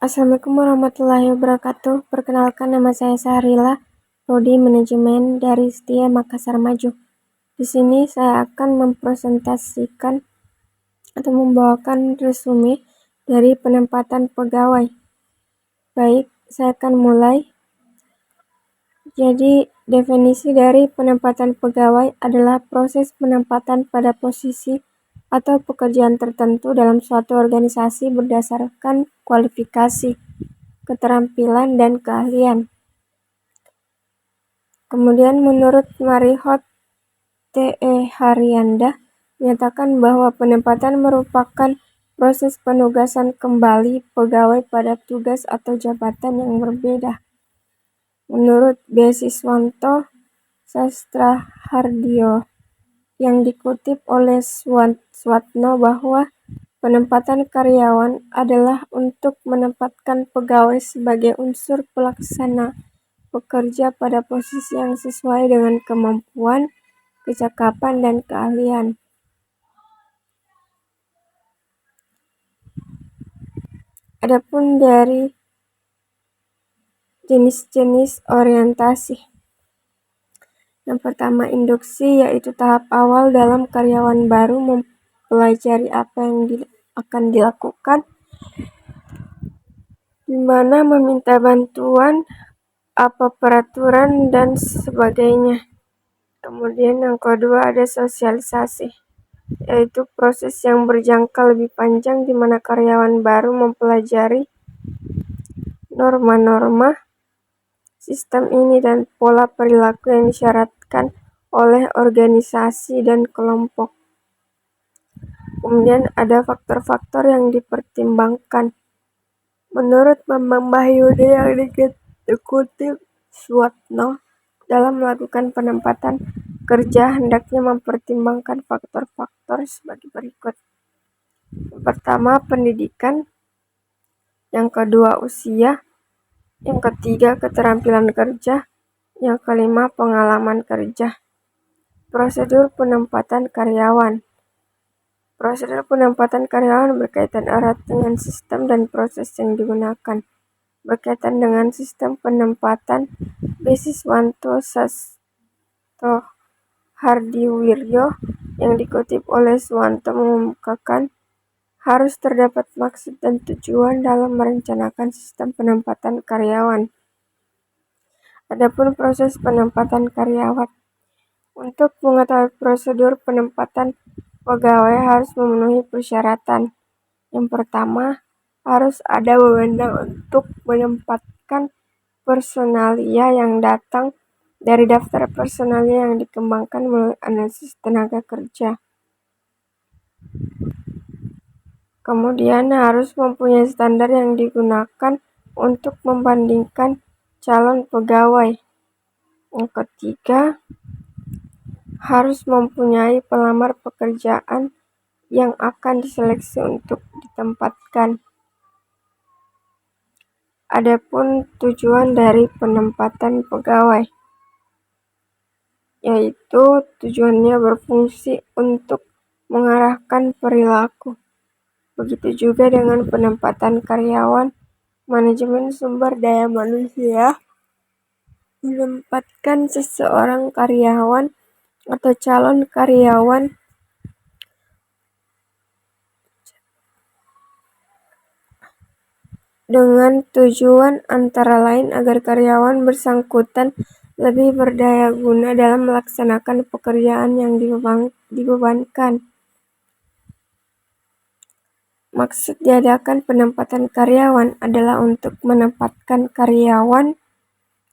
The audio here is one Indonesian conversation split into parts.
Assalamualaikum warahmatullahi wabarakatuh. Perkenalkan, nama saya Sahrila, Prodi Manajemen dari Setia Makassar Maju. Di sini saya akan mempresentasikan atau membawakan resume dari penempatan pegawai. Baik, saya akan mulai. Jadi, definisi dari penempatan pegawai adalah proses penempatan pada posisi atau pekerjaan tertentu dalam suatu organisasi berdasarkan kualifikasi, keterampilan, dan keahlian. Kemudian menurut Marihot T.E. Haryanda menyatakan bahwa penempatan merupakan proses penugasan kembali pegawai pada tugas atau jabatan yang berbeda. Menurut Besiswanto Sastrahardio yang dikutip oleh Swatno bahwa penempatan karyawan adalah untuk menempatkan pegawai sebagai unsur pelaksana bekerja pada posisi yang sesuai dengan kemampuan, kecakapan, dan keahlian. Adapun dari jenis-jenis orientasi. Yang pertama, induksi, yaitu tahap awal dalam karyawan baru mempelajari apa yang akan dilakukan, di mana meminta bantuan, apa peraturan, dan sebagainya. Kemudian yang kedua ada sosialisasi, yaitu proses yang berjangka lebih panjang di mana karyawan baru mempelajari norma-norma sistem ini dan pola perilaku yang disyaratkan oleh organisasi dan kelompok. Kemudian ada faktor-faktor yang dipertimbangkan. Menurut Bambang Bahyudi yang dikutip Swatno, dalam melakukan penempatan kerja hendaknya mempertimbangkan faktor-faktor sebagai berikut. Yang pertama, pendidikan. Yang kedua, usia. Yang ketiga, keterampilan kerja. Yang kelima, pengalaman kerja. Prosedur penempatan karyawan. Prosedur penempatan karyawan berkaitan erat dengan sistem dan proses yang digunakan. Berkaitan dengan sistem penempatan, Besiswanto Sastrahardiwiryo yang dikutip oleh Swanto mengemukakan harus terdapat maksud dan tujuan dalam merencanakan sistem penempatan karyawan. Adapun proses penempatan karyawan. Untuk mengetahui prosedur penempatan pegawai harus memenuhi persyaratan. Yang pertama, harus ada wewenang untuk menempatkan personalia yang datang dari daftar personalia yang dikembangkan melalui analisis tenaga kerja. Kemudian harus mempunyai standar yang digunakan untuk membandingkan calon pegawai. Yang ketiga, harus mempunyai pelamar pekerjaan yang akan diseleksi untuk ditempatkan. Adapun tujuan dari penempatan pegawai, yaitu tujuannya berfungsi untuk mengarahkan perilaku. Begitu juga dengan penempatan karyawan, manajemen sumber daya manusia menempatkan seseorang karyawan atau calon karyawan dengan tujuan antara lain agar karyawan bersangkutan lebih berdaya guna dalam melaksanakan pekerjaan yang dibebankan. Maksud diadakan penempatan karyawan adalah untuk menempatkan karyawan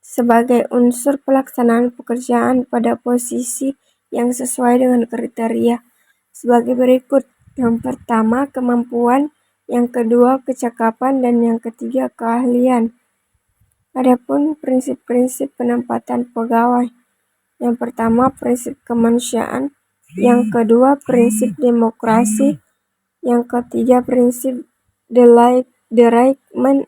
sebagai unsur pelaksanaan pekerjaan pada posisi yang sesuai dengan kriteria sebagai berikut. Yang pertama, kemampuan. Yang kedua, kecakapan. Dan yang ketiga, keahlian. Adapun prinsip-prinsip penempatan pegawai. Yang pertama, prinsip kemanusiaan. Yang kedua, prinsip demokrasi. Yang ketiga, prinsip the right man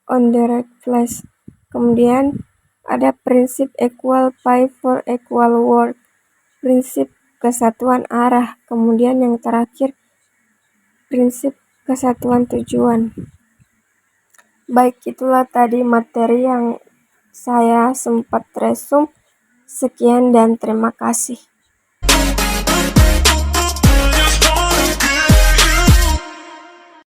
on the right place. Kemudian ada prinsip equal pay for equal work, prinsip kesatuan arah. Kemudian yang terakhir, prinsip kesatuan tujuan. Baik, itulah tadi materi yang saya sempat resum. Sekian dan terima kasih.